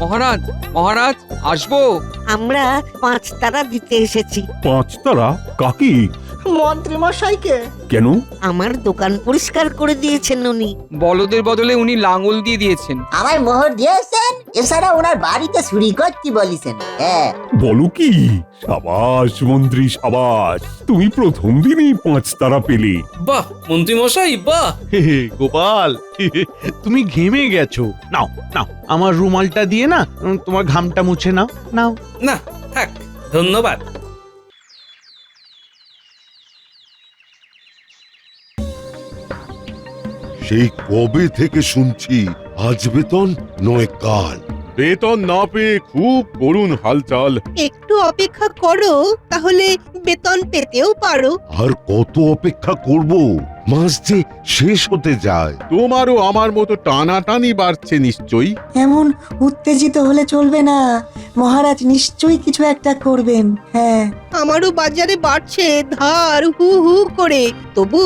মহারাজ মহারাজ আসবো। আমরা 5 তারা দিতে এসেছি। 5 তারা কাকে? মন্ত্রী মশাইকে। কেন? আমার দোকান পরিষ্কার করে দিয়েছেন উনি। বলদের বদলে উনি লাঙল দিয়ে দিয়েছেন। আমার মোহর দিয়েছেন, এছাড়া ওনার বাড়িতে চুরি করতে বলেছেন। হ্যাঁ, বলো কি? সাবাস মন্ত্রী সাবাস, তুমি প্রথম দিনই 5 তারা পেলে। বাহ মন্ত্রী মশাই বাহ। হে হে, গোপাল তুমি ঘেমে গেছো। নাও নাও আমার রুমালটা দিয়ে না তোমার ঘামটা মুছে নাও। নাও। না থাক, ধন্যবাদ। সেই কবে থেকে শুনছি আজ বেতন নয় কাল। বেতন না পেয়ে খুব করুণ হালচাল। একটু অপেক্ষা করো, তাহলে বেতন পেতেও পারো। আর কত অপেক্ষা করব? মাস যে শেষ হতে যায়। তোমারও আমার মতো টানাটানি বাড়ছে নিশ্চয়ই। এমন উত্তেজিত হলে চলবে না, মহারাজ নিশ্চয়ই কিছু একটা করবেন। হ্যাঁ, আমারও বাজারে বাড়ছে ধার হু হু করে, তবু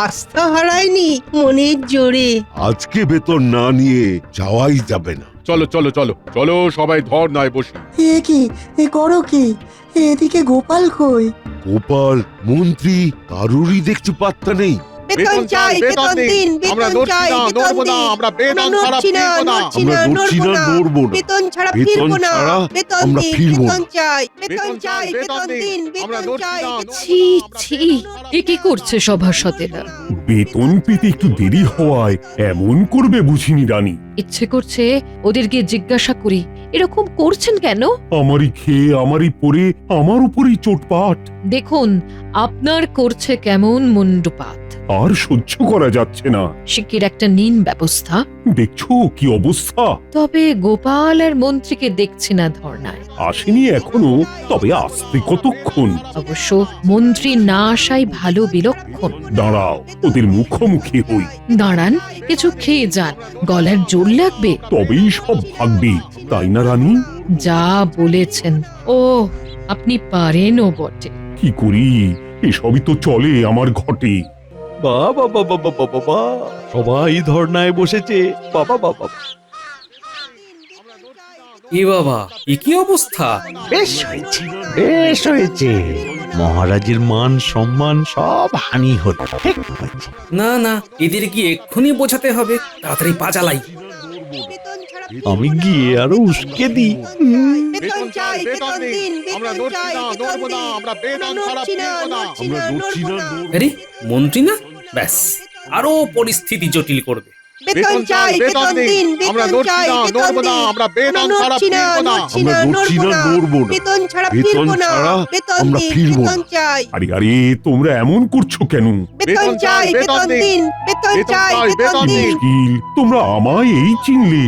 আস্থা হারায়নি মনের জোরে। আজকে বেতন না নিয়ে যাওয়াই যাবে না। চলো চলো চলো চলো, সবাই ধর নয় বসি। এ কি, এ করো কি? এদিকে গোপাল কই? গোপাল মন্ত্রী কারুরই দেখছি পাত্তা নেই। বেতন চাই, বেতন দিন, আমরা বেতন নড়ছি চাই, না, বেতন নড়বো না, দিন। আমরা বেতন ছাড়া নড়ছি না, ফিরবো না। নড়ছি আমরা না, নড়ছি না, নড়বো না। নড়বো না। বেতন ছাড়া বেতন ফিরবো না। ছাড়া বেতন আমরা দিন, ফিরবো না। বেতন চাই, বেতন বেতন চাই, চাই, বেতন বেতন দিন, দিন। আমরা বেতন নড়ছি চাই। না, ছি ছি, এ কি করছে সভাসদেরা? বেতন পেতে একটু দেরি হওয়ায় এমন করবে বুঝিনি রানী। ইচ্ছে করছে ওদেরকে জিজ্ঞাসা করি, এরকম করছেন কেন? আমারই খেয়ে আমারই পরে আমার উপরেই চোটপাট। দেখুন আপনার করছে কেমন মুন্ডুপাত। আর সহ্য করা যাচ্ছে না। শিগগির একটা নিন ব্যবস্থা। দেখছো কি অবস্থা? তবে গোপাল আর মন্ত্রীকে দেখছি না ধর্নায়। আসেনি এখনো, তবে আসতে কতক্ষণ? অবশ্য মন্ত্রী না আসাই ভালো বিলক্ষণ। দাঁড়াও, ওদের মুখোমুখি হই। দাঁড়ান, কিছু খেয়ে যান, গলার জোর লাগবে। তবেই সব ভাগবে, তাই না রানী? যা বলেছেন। ও, আপনি পারেনও বটে। কি করি, এসবই তো চলে আমার ঘটে। বাবা বাবা বাবা বাবা, সবাই ধর্নায় বসেছে। বাবা বাবা, এ বাবা, এ কি অবস্থা? বেশ হয়েছে, বেশ হয়েছে। মহারাজের মান সম্মান সব হানি হলো। ঠিক হয়েছে। না না, এদের কি এক্ষুনি বোঝাতে হবে? তাড়াতাড়ি পা চালাই। বেতন ছাড়া আমি গিয়ে আরো উস্কে দিই। বেতন চাই, বেতন দিন, আমরা বেতন নড়ছি চাই, না, বেতন নড়বো না, দিন। আমরা বেতন ছাড়া নড়ছি না, ফিরবো না। নড়ছি আমরা না, নড়ছি না, নড়বো না। নড়বো না। আরে মন্ত্রী না? ব্যাস, আরো পরিস্থিতি জটিল করবে। বেতন চাই, বেতন দিন, আমরা বেতন নড়ছি চাই, না, বেতন নড়বো না, দিন। আমরা বেতন ছাড়া নড়ছি না, ফিরবো না। নড়ছি আমরা না, নড়ছি না, নড়বো নড়বো না। না। বেতন ছাড়া বেতন ফিরবো না। ছাড়া বেতন আমরা দিন, ফিরবো না। বেতন চাই। আরে আরে, তোমরা এমন করছো কেন? বেতন চাই, বেতন দিন, বেতন চাই, বেতন দিন। মুশকিল, তোমরা আমায় এই চিনলে?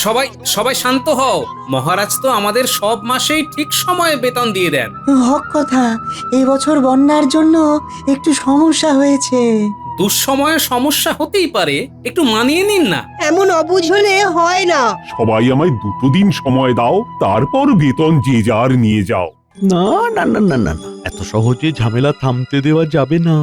সবাই সবাই শান্ত হও। মহারাজ তো আমাদের সব মাসেই ঠিক সময়ে বেতন দিয়ে দেন। হক কথা, এবছর বন্যার জন্য একটু সমস্যা হয়েছে। দুঃসময়ে সমস্যা হতেই পারে, একটু মানিয়ে নিন না। এমন অবুঝ হলে হয় না। সবাই আমায় 2 দিন সময় দাও, তারপর বেতন যে যার নিয়ে যাও। না না না না না না, এত সহজে ঝামেলা থামতে দেওয়া যাবে না।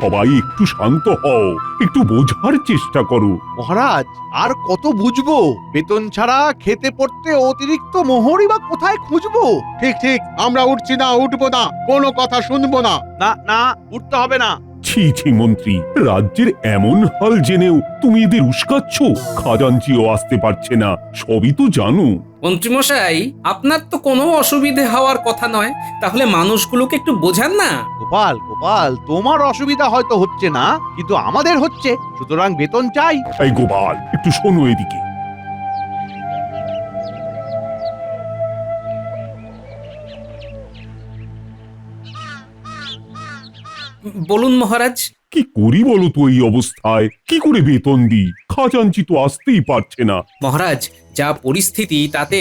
সবাই একটু শান্ত হও, একটু বোঝার চেষ্টা করো। মহারাজ আর কত বুঝবো? বেতন ছাড়া খেতে পড়তে অতিরিক্ত মোহরই বা কোথায় খুঁজবো? ঠিক ঠিক, আমরা উঠছি না, উঠবো না, কোনো কথা শুনবো না। না না, উঠতে হবে না। ছি ছি মন্ত্রী, রাজ্যের এমন হাল জেনেও তুমি এদের উস্কাচ্ছ। খাজাঞ্চিও আসতে পারছে না, সবই তো জানো। মন্ত্রীমশাই, আপনার তো কোনো অসুবিধে হওয়ার কথা নয়, তাহলে মানুষগুলোকে একটু বোঝান না। গোপাল গোপাল, তোমার অসুবিধা হয়তো হচ্ছে না, কিন্তু আমাদের হচ্ছে। সুতরাং বেতন চাই। এই গোপাল, একটু শোনো এদিকে। বলুন মহারাজ। কি করি বলো তো এই অবস্থায়? কি করে বেতন দিই? খাজাঞ্চি তো আসতেই পারছে না। মহারাজ, যা পরিস্থিতি তাতে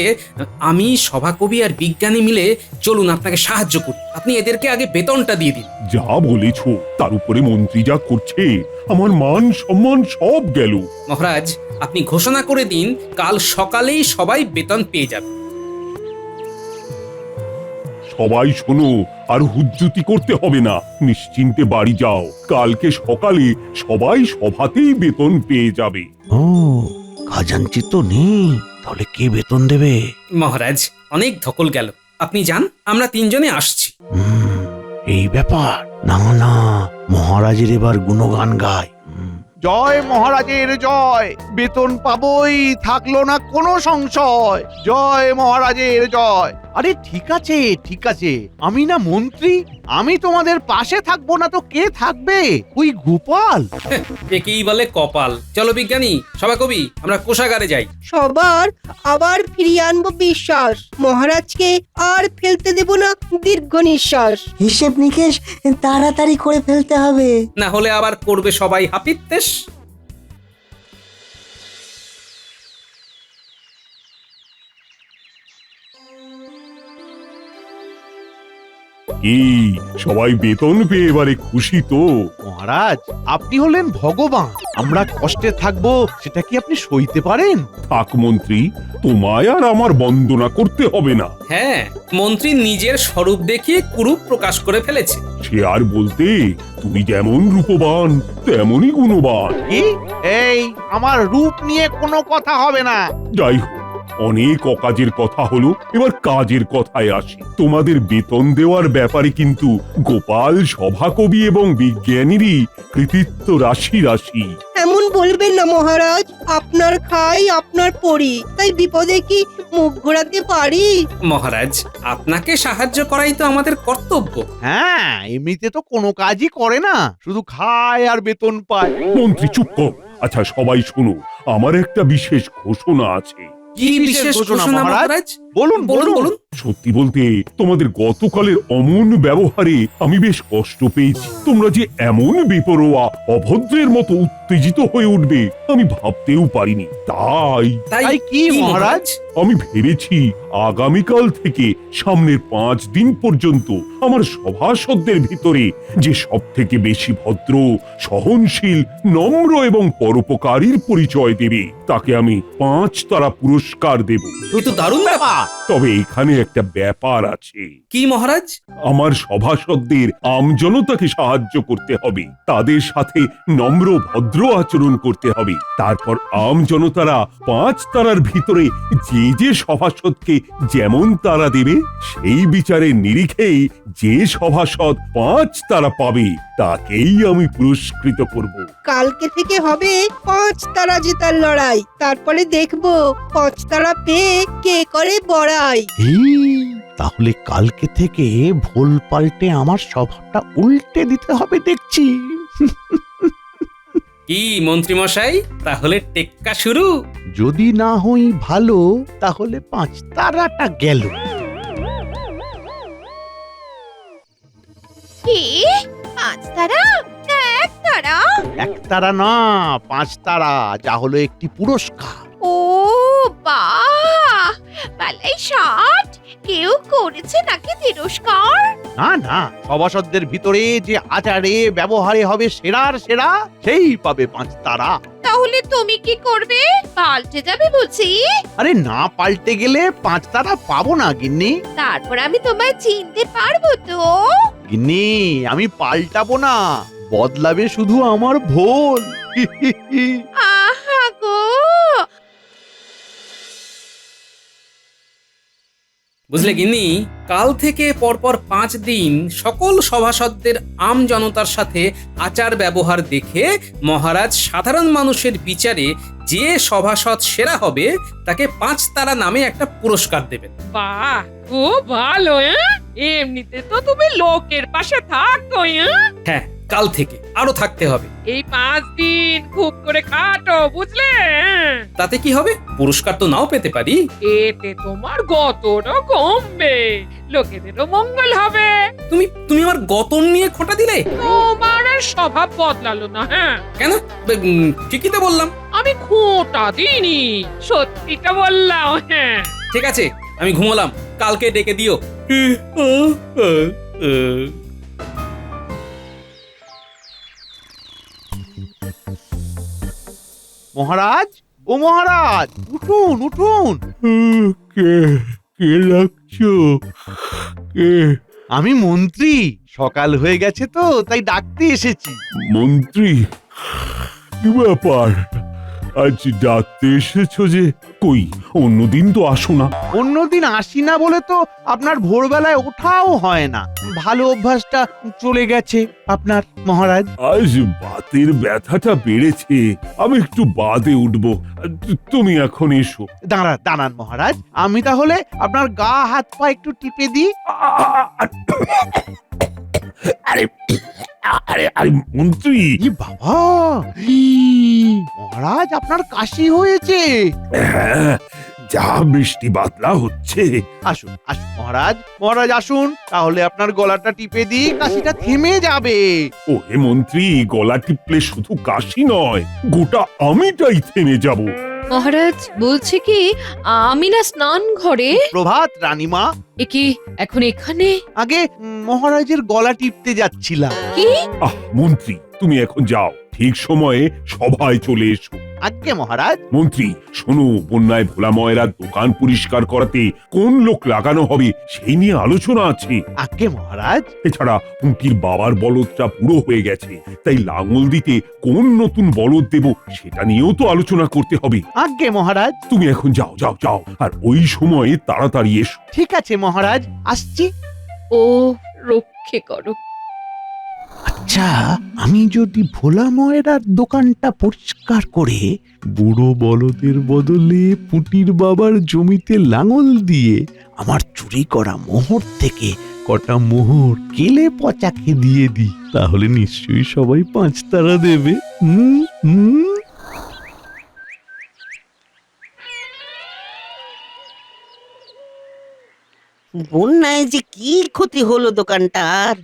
আমি সভাকবি আর বিজ্ঞানী মিলে চলুন আপনাকে সাহায্য করি। আপনি এদেরকে আগে বেতনটা দিয়ে দিন। যা বলেছো, তার উপরে মন্ত্রী যা করছে, আমার মান সম্মান সব গেল। মহারাজ, আপনি ঘোষণা করে দিন, কাল সকালেই সবাই বেতন পেয়ে যাবে। সবাই শোনো, আর হুজ্জুতি করতে হবে না, নিশ্চিন্তে বাড়ি যাও। কালকে সকালে সবাই সভাতেই বেতন পেয়ে যাবে। ও, খাজাঞ্চি তো নেই, তাহলে কে বেতন দেবে? মহারাজ অনেক ধকল গেল, আপনি যান, আমরা তিনজনে আসছি। এই ব্যাপার, না না, মহারাজের এবার গুণগান গায়। জয় মহারাজের জয়, বেতন পাবই, থাকলো না কোনো সংশয়। জয় মহারাজের জয়। আরে ঠিক আছে ঠিক আছে, আমি না মন্ত্রী, আমি তোমাদের পাশে থাকবো না তো কে থাকবে? ওই গোপাল। একেই বলে কপাল। চলো বিজ্ঞানী, সভাকবি, আমরা কোষাগারে যাই। সবার আবার ফিরিয়ে আনবো বিশ্বাস, মহারাজকে আর ফেলতে দেব না দীর্ঘ নিঃশ্বাস। হিসেব নিকেশ তাড়াতাড়ি করে ফেলতে হবে। না হলে আবার করবে সবাই হাপিত্তেশ। কি সবাই বেতন পেয়ে এবারে খুশি তো? মহারাজ, আপনি হলেন ভগবান, আমরা কষ্টে থাকবো সেটা কি আপনি সইতে পারেন? থাক মন্ত্রী, তোমায় আর আমার বন্দনা করতে হবে না। হ্যাঁ, মন্ত্রী নিজের স্বরূপ দেখিয়ে কুরূপ প্রকাশ করে ফেলেছে। সে আর বলতে, তুমি যেমন রূপবান তেমনই গুণবান। কি? এই, আমার রূপ নিয়ে কোনো কথা হবে না। যাই হোক, অনেক অকাজের কথা হলো, এবার কাজের কথায় আসি। তোমাদের বেতন দেওয়ার ব্যাপারে কিন্তু গোপাল, সভাকবি এবং বিজ্ঞানীরই কৃতিত্ব রাশি রাশি। এমন বলবেন না মহারাজ, আপনার খাই আপনার পড়ি, তাই বিপদে কি মুখ ঘোরাতে পারি? মহারাজ, আপনাকে সাহায্য করাই তো আমাদের কর্তব্য। হ্যাঁ, এমনিতে তো কোনো কাজই করে না, শুধু খায় আর বেতন পায়। মন্ত্রী চুপ কর। আচ্ছা সবাই শোনো, আমার একটা বিশেষ ঘোষণা আছে। কি বিশেষ ঘোষণা মহারাজ? বলুন বলুন। সত্যি বলতে, তোমাদের গতকালের অমন ব্যবহারে আমি বেশ কষ্ট পেয়েছি। তোমরা যে এমন বেপরোয়া অভদ্রের মতো উত্তেজিত হয়ে উঠবে আমি ভাবতেও পারিনি। তাই কি মহারাজ? আমি ভেবেছি আগামীকাল থেকে সামনের 5 দিন পর্যন্ত আমার সভাসদদের ভিতরে যে সব থেকে বেশি ভদ্র, সহনশীল, নম্র এবং পরোপকারীর পরিচয় দেবে তাকে আমি 5 তারা পুরস্কার দেব। তুই তো দারুণ ব্যাপার। তবে এখানে একটা ব্যাপার আছে। কি মহারাজ? আমার সভাসদদের আমজনতাকে সাহায্য করতে হবে, তাদের সাথে নম্র ভদ্র আচরণ করতে হবে। তারপর আমজনতারা 5 তারার ভিতরে যে যে সভাসদকে যেমন তারা দেবে, সেই বিচারের নিরিখেই যে সভাসদ 5 তারা পাবে তাকেই আমি পুরস্কৃত করব। কালকে থেকে হবে 5 তারা জেতার লড়াই, তারপরে দেখবো 5 তারা পেয়ে কে করে বড়াই। তাহলে কালকে থেকে ভোল পাল্টে আমার স্বভাবটা উল্টে দিতে হবে দেখছি। কি মন্ত্রী মশাই, তাহলে টেক্কা শুরু? যদি না হই ভালো, তাহলে 5 তারাটা গেল। কি 5 তারা না 1 তারা? 1 তারা না, 5 তারা, যা হলো একটি পুরস্কার। ও বাহ, বালাই ষাট, কেউ করেছে নাকি তিরস্কার? না না, সভাসদদের ভিতরে যে আচারে ব্যবহারে হবে সেরার সেরা, সেই পাবে 5 তারা। তাহলে তুমি কি করবে? পাল্টে যাবে বুঝি? আরে না, পাল্টে গেলে 5 তারা পাবো না গিন্নি। তারপর আমি তোমায় চিনতে পারবো তো? গিন্নি, আমি পাল্টাবো না, বদলাবে শুধু আমার ভোল। আহা গো, বুঝলে গিন্নি, কাল থেকে পরপর 5 দিন সকল সভাসদদের আম জনতার সাথে আচার ব্যবহার দেখে মহারাজ সাধারণ মানুষের বিচারে যে সভাসদ সেরা হবে তাকে 5 তারা নামে একটা পুরস্কার দেবেন। বাহ, খুব ভালো। এমনিতে তো তুমি লোকের পাশে থাকো। হ্যাঁ, কাল থেকে আরো থাকতে হবে। এই 5 দিন খুব করে খাটো, বুঝলে? তাতে কি হবে? পুরস্কার তো নাও পেতে পারি। এতে তোমার গতটা কমবে, লোকেদেরও মঙ্গল হবে। তুমি আমার গতন নিয়ে খোঁটা দিলে। তোমার আর স্বভাব বদলালো না। হ্যাঁ কেন? ঠিকই তো বললাম। আমি খোঁটা দিইনি, সত্যিটা বললাম। হ্যাঁ ঠিক আছে, আমি ঘুমালাম, কালকে ডেকে দিও। মহারাজ, ও মহারাজ, উঠুন উঠুন। কে কে লাগছো? কে? আমি মন্ত্রী, সকাল হয়ে গেছে তো তাই ডাকতে এসেছি। মন্ত্রী? কি ব্যাপার? আজ ডাকতে এসেছো যে? কই, অন্যদিন তো আসো না। অন্যদিন আসি না বলে তো আপনার ভোরবেলায় ওঠাও হয় না। ভালো অভ্যাসটা চলে গেছে আপনার মহারাজ। আজ বাতের ব্যথাটা বেড়েছে, আমি একটু বাদে উঠবো। তুমি এখন এসো। দাঁড়ান মহারাজ, আমি তাহলে আপনার গা হাত পা একটু টিপে দিই। আরে আরে আরে মন্ত্রী! ই বাবা, মহারাজ আপনার কাশি হয়েছে। হ্যাঁ, যা বৃষ্টি বাদলা হচ্ছে। আসুন মহারাজ আসুন, তাহলে আপনার গলাটা টিপে দিই, কাশিটা থেমে যাবে। ও হে মন্ত্রী, গলা টিপলে শুধু কাশি নয়, গোটা আমিটাই থেমে যাব। মহারাজ বলছে কি আমি না স্নান ঘরে। প্রভাত রানীমা। এ কি এখন এখানে? আগে মহারাজের গলা টিপতে যাচ্ছিলাম। কি? মন্ত্রী, তুমি এখন যাও, ঠিক সময়ে সভায় চলে এসো। আজ্ঞে মহারাজ। মন্ত্রী শোনো, বন্যায় ভোলা ময়রার দোকান পরিষ্কার করাতে কোন লোক লাগানো হবে সেই নিয়ে আলোচনা আছে। আজ্ঞে মহারাজ। এছাড়া পুঁটির বাবার বলদটা বুড়ো হয়ে গেছে, তাই লাঙল দিতে কোন নতুন বলদ দেব সেটা নিয়েও তো আলোচনা করতে হবে। আজ্ঞে মহারাজ। তুমি এখন যাও যাও যাও, আর ওই সময়ে তাড়াতাড়ি এসো। ঠিক আছে মহারাজ, আসছি। ও রক্ষে করো। আচ্ছা, আমি যদি ভোলা ময়রার দোকানটা পরিষ্কার করে বুড়ো বলদের বদলে পুটির বাবার জমিতে লাঙল দিয়ে আমার চুরি করা মোহর থেকে কটা মোহর কেলে পচাকে দিয়ে দিই, তাহলে নিশ্চয়ই সবাই 5 তারা দেবে। বন্যায় যে কি ক্ষতি হলো দোকানটার,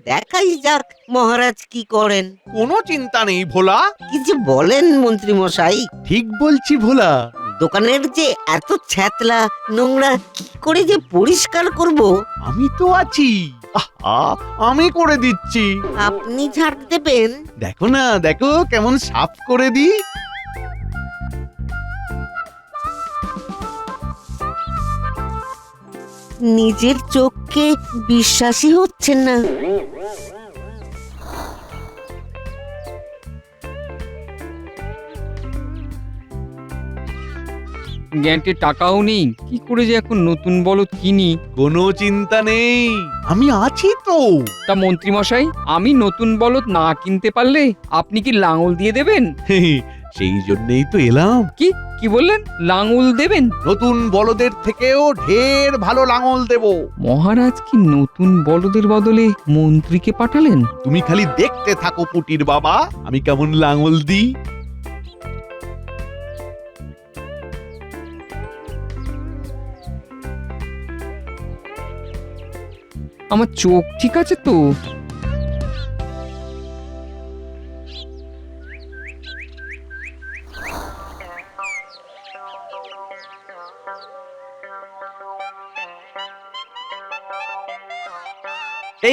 দেখাই যাক মহারাজ কি করেন। কোনো চিন্তা নেই ভোলা। কি যে বলেন মন্ত্রী মশাই! ঠিক বলছি ভোলা। দোকানের যে এত ছ্যাতলা নোংরা কি করে যে পরিষ্কার করব? আমি তো আছি, আমি করে দিচ্ছি। আপনি ঝাড় দেবেন? দেখো কেমন সাফ করে দিই। নিজের চোখকে বিশ্বাসই হচ্ছে না। গ্যান্টে টাকাও নেই, কি করে যে এখন নতুন বলদ কিনি। কোনো চিন্তা নেই, আমি আছি তো। তা মন্ত্রী মশাই, আমি নতুন বলদ না কিনতে পারলে আপনি কি লাঙল দিয়ে দেবেন? সেই জন্যই তো এলাম। কি বললেন? লাঙল দেবেন? নতুন বলদের থেকেও ঢের ভালো লাঙল দেব। মহারাজ কি নতুন বলদের বদলে মন্ত্রীকে পাঠালেন? তুমি খালি দেখতে থাকো পুটির বাবা, আমি কেমন লাঙল দিই। আমার চোখ ঠিক আছে তো?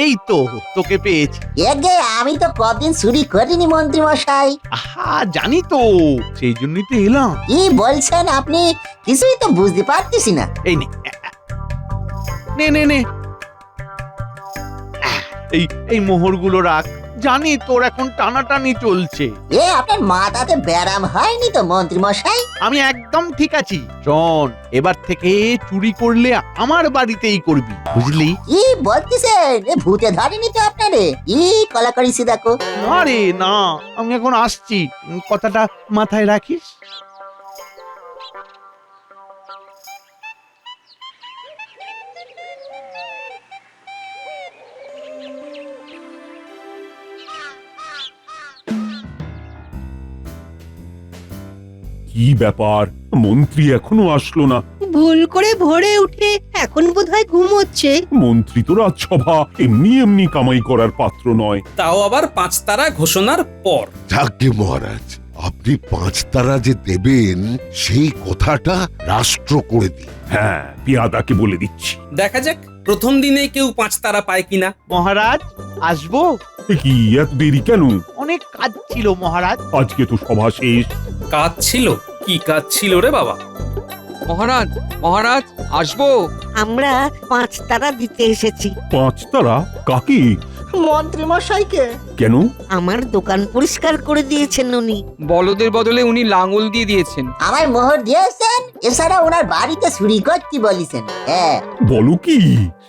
এই তো তোকে পেয়েছি। এগে আমি তো কদিন চুরি করিনি মন্ত্রী মশাই। আহা, জানি তো, সেই জন্যই তো এলাম। কি বলছেন আপনি? কিছুই তো বুঝতে পারতেছি না। এই নে এই মোহরগুলো রাখ। জানি তোর এখন টানাটানি চলছে। আপনার মাথাতে ব্যারাম হয়নি তো মন্ত্রী মশাই? আমি একদম ঠিক আছি। শোন, এবার থেকে চুরি করলে আমার বাড়িতেই করবি, বুঝলি? কি বলতেছেন? ভূতে ধরেনি তো আপনারে? কি কলা করিছি দেখো। না রে না, আমি এখন আসছি, কথাটা মাথায় রাখিস। কি ব্যাপার, মন্ত্রী এখনো আসলো না? ভুল করে ভোরে উঠে এখন বোধহয় ঘুমোচ্ছে। মন্ত্রী তো রাজসভা এমনি কামাই করার পাত্র নয়। তাও আবার 5 তারা ঘোষণার পর। যাকে মহারাজ, আপনি 5 তারা যে দেবেন সেই কথাটা রাষ্ট্র করে দিন। হ্যাঁ, পিয়াদাকে বলে দিচ্ছি। দেখা যাক প্রথম দিনে কেউ 5 তারা পায় কিনা। মহারাজ আসবো? কি এত দেরি কেন? অনেক কাজ ছিল মহারাজ। আজকে তো সভা শেষ। কাজ ছিল? কি কাজ ছিল রে বাবা? মহারাজ আসবো? আমরা 5 তারা দিতে এসেছি। 5 তারা? কাকে? মন্ত্রী মশাইকে। কেন? আমার দোকান পরিষ্কার করে দিয়েছেন উনি। বলদের বদলে উনি লাঙল দিয়ে দিয়েছেন। আমায় মোহর দিয়েছেন, এছাড়া ওনার বাড়িতে চুরি করতে বলেছেন। হ্যাঁ, বলো কি?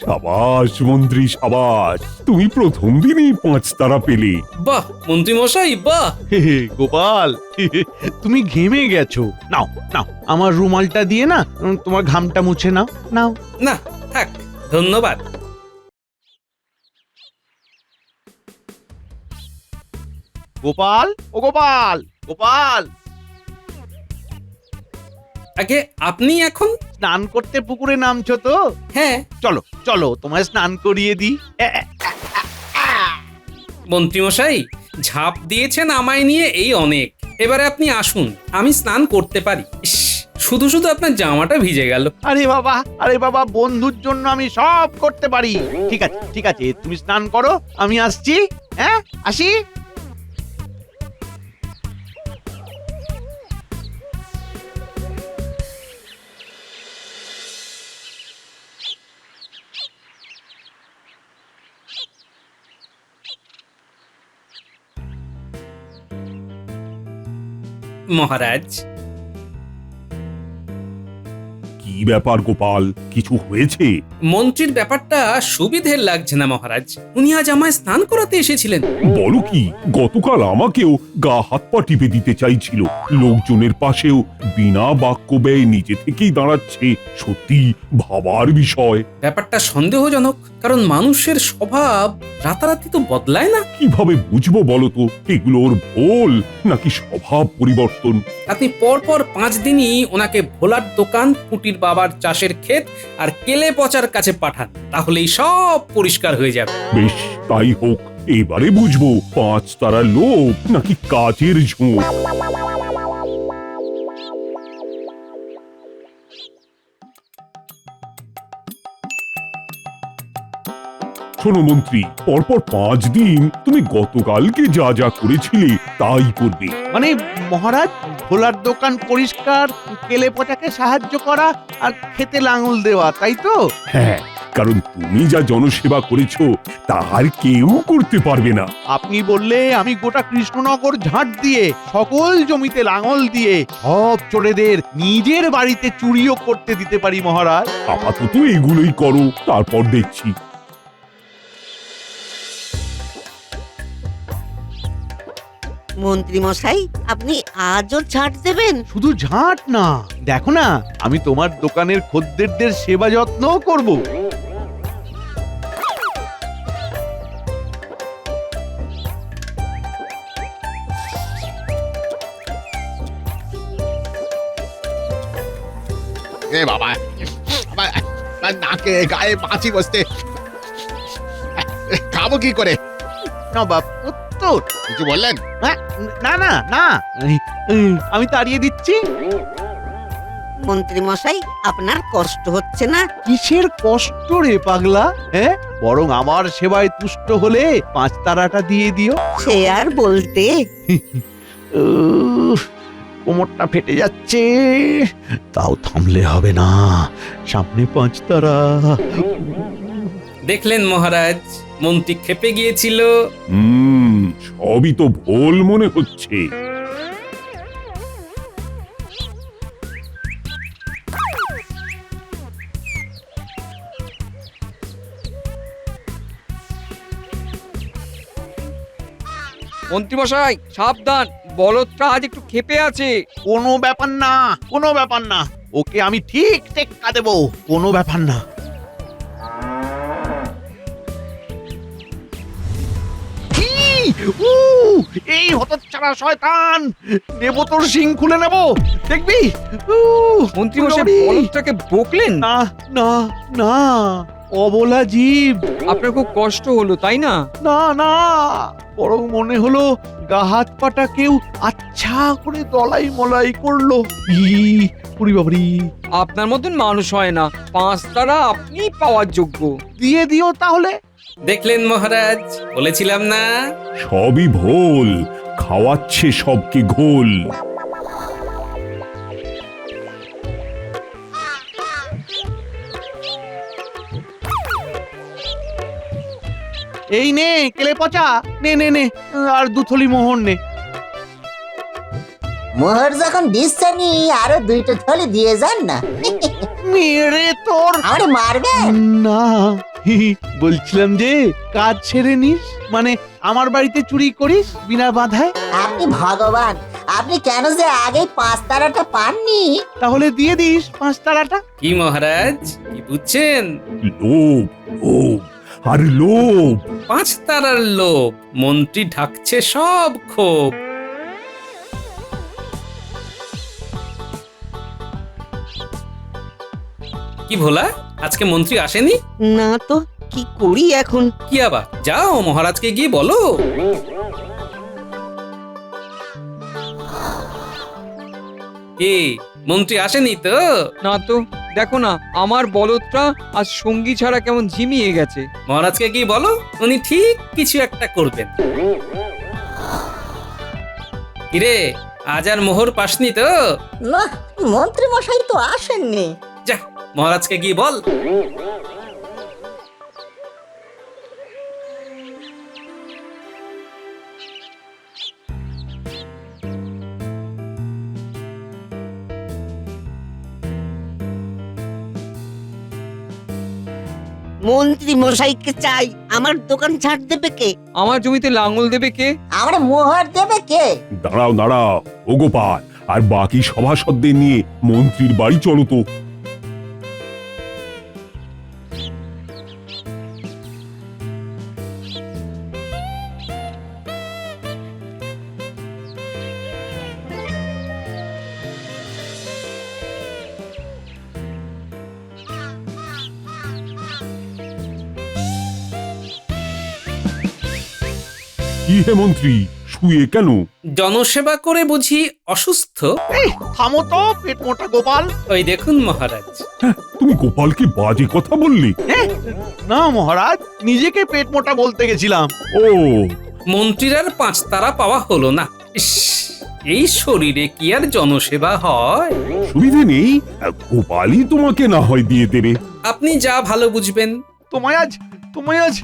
সাবাস মন্ত্রী সাবাস, তুমি প্রথম দিনই 5 তারা পেলে। বাহ মন্ত্রী মশাই বাহ। হে হে, গোপাল তুমি ঘেমে গেছো। নাও নাও, আমার রুমালটা দিয়ে না তোমার ঘামটা মুছে নাও। নাও। না থাক, ধন্যবাদ। গোপাল, ও গোপাল, গোপাল, আগে আপনি এখন? স্নান করতে পুকুরে নামছো তো? হ্যাঁ। চলো চলো, তোমায় স্নান করিয়ে দিই। মন্ত্রী মশাই, ঝাঁপ দিয়েছেন আমায় নিয়ে এই অনেক। এবারে আপনি আসুন, আমি স্নান করতে পারি। ইস, শুধু শুধু আপনার জামাটা ভিজে গেল। আরে বাবা, বন্ধুর জন্য আমি সব করতে পারি। ঠিক আছে ঠিক আছে, তুমি স্নান করো, আমি আসছি। হ্যাঁ, আসি। মহারাজ। কি ব্যাপার গোপাল, কিছু হয়েছে? মন্ত্রীর ব্যাপারটা সুবিধের লাগছে না মহারাজ। উনি আজ আমায় স্নান করাতে এসেছিলেন। বলো কি? গতকাল আমাকেও গা হাত পা টিপে দিতে চাইছিল। লোকজনের পাশেও বিনা বাক্য ব্যয়ে নিজে থেকেই দাঁড়াচ্ছে। সত্যি ভাবার বিষয়। ব্যাপারটা সন্দেহজনক, কারণ মানুষের স্বভাব রাতারাতি তো বদলায় না। কিভাবে বুঝবো বলো তো, এগুলো ওর ভুল নাকি স্বভাব পরিবর্তন? আপনি পরপর 5 দিনই ওনাকে ভোলার দোকান, পুটির বাবার চাষের ক্ষেত আর কেলে পচার কাছে পাঠান, তাহলেই সব পরিষ্কার হয়ে যাবে। বেশ, তাই হোক। এবারে বুঝবো 5 তারা লোভ নাকি কাজের ঝোঁক। শোনো মন্ত্রী, পরপর 5 দিন তুমি গতকালকে যা যা করেছিলে তাই করবে। মানে মহারাজ, ভোলার দোকান পরিষ্কার, কেলে পচাকে সাহায্য করা আর খেতে লাঙল দেওয়া, তাই তো? হ্যাঁ, কারণ তুমি যা জনসেবা করেছো তার কেউ করতে পারবে না। আপনি বললে আমি গোটা কৃষ্ণনগর ঝাঁট দিয়ে, সকল জমিতে লাঙল দিয়ে, সব চোরেদের নিজের বাড়িতে চুরিও করতে দিতে পারি মহারাজ। আপাতত এগুলোই করো, তারপর দেখছি। মন্ত্রী মশাই, আপনি আজও ছাড় দেবেন? শুধু ঝাঁট না, দেখো না, আমি তোমার দোকানের খদ্দেরদের সেবা যত্নও করব। এ বাবা, আমার নাকে গায়ে মাছি বসতে, খাবো কি করে? নবাব উত্তর কিছু বললেন? হ্যাঁ, না না না, আমি তাড়িয়ে দিচ্ছি। মন্ত্রী মশাই, আপনার কষ্ট হচ্ছে না? কিসের কষ্ট রে পাগলা? হ্যাঁ, বরং আমার সেবায় তুষ্ট হলে 5 তারাটা দিয়ে দিও। সে আর বলতে। কোমরটা ফেটে যাচ্ছে, তাও থামলে হবে না, সামনে 5 তারা। দেখলেন মহারাজ, মন্ত্রী খেপে গিয়েছিল। সবই তো ভুল মনে হচ্ছে। মন্ত্রী মশাই সাবধান, বলদটা আজ একটু ক্ষেপে আছে। কোনো ব্যাপার না, কোনো ব্যাপার না, ওকে আমি ঠিক টেক্কা দেবো, কোনো ব্যাপার না। এই হতচ্ছাড়া শয়তান, নেব তোর শিং খুলে নেব, দেখবি? মন্ত্রী মশাই বলদটাকে বকলেন? না না না, অবলা জীব। আপনার খুব কষ্ট হলো তাই না? না না, বরং মনে হলো গা হাত পাটা কেউ আচ্ছা করে দলাই মলাই করলো। পুরি বাবরি, আপনার মতন মানুষ হয় না, 5 তারা আপনি পাওয়ার যোগ্য। দিয়ে দিও তাহলে। দেখলেন মহারাজ, বলেছিলাম না? সবই ভুল, খাওয়াচ্ছে সবকে ঘোল। এই নে কেলে পচা, নে নে নে, আর দুথলি মোহর নে। মোহর যখন দিচ্ছেনি আরো 2টো থলি দিয়ে যান না। মেরে তোর আমারে মারবেন? না, বলছিলাম যে কাজ ছেড়ে নিস, মানে আমার বাড়িতে চুরি করিস বিনা বাধায়। আপনি ভগবান, আপনি কেন যে আগে 5 তারাটা পাননি? তাহলে দিয়ে দিস 5 তারাটা। কি মহারাজ, কি বুঝছেন? লোভ, লোভ আর লোভ। 5 তারার লোভ, মন্ত্রী ঢাকছে সব ক্ষোভ। কি ভোলা, আজকে মন্ত্রী আসেনি? না তো, কি করি এখন? কি আবার, যাও মহারাজকে গিয়ে বলো। কি, মন্ত্রী আসেনি তো? না তো, দেখো না আমার বলদটা আজ সঙ্গী ছাড়া কেমন ঝিমিয়ে গেছে। মহারাজকে গিয়ে বলো, উনি ঠিক কিছু একটা করবেন। কিরে, আজ আর মোহর পাসনি তো? না, মন্ত্রী মশাই তো আসেননি। যা, মহারাজকে গিয়ে বল। মন্ত্রী মশাইকে চাই, আমার দোকান ছাড় দেবে কে? আমার জমিতে লাঙল দেবে কে? আমারে মোহর দেবে কে? দাঁড়াও দাঁড়াও, ও গোপাল আর বাকি সভাসদদের নিয়ে মন্ত্রীর বাড়ি চলো তো। কি হে মন্ত্রী, শুয়ে কেন? জনসেবা করে বুঝি অসুস্থ? এই থামো তো পেট মোটা গোপাল। ওই দেখুন মহারাজ। তুমি গোপালকে বাজে কথা বললে? না মহারাজ, নিজেকে পেট মোটা বলতে গেছিলাম। ও, মন্ত্রীর আর 5 তারা পাওয়া হলো না। ইস, এই শরীরে কি আর জনসেবা হয়? সুবিধে নেই, গোপালই তোমাকে না হয় দিয়ে দেবে। আপনি যা ভালো বুঝবেন। তোমায় আজ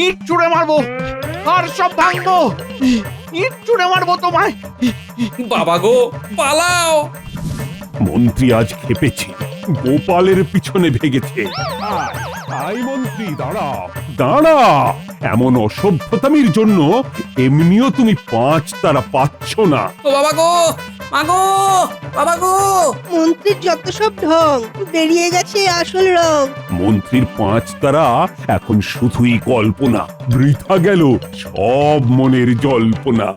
ইট ছুঁড়ে মারবো, আর সব ভাঙবো। ইট ছুঁড়ে মারবো তোমায়। বাবা গো, পালাও। মন্ত্রী আজ খেপেছে, গোপালের পিছনে ভেগেছে। আয় মন্ত্রী, দাঁড়া দাঁড়া, এমন অসভ্যতামির জন্য এমনিও তুমি 5 তারা পাচ্ছ না। ও বাবা গো, মাগো, বাবা গো। মন্ত্রীর যত সব ঢং, বেরিয়ে গেছে আসল রং। মন্ত্রীর 5 তারা এখন শুধুই কল্পনা, বৃথা গেল সব মনের জল্পনা।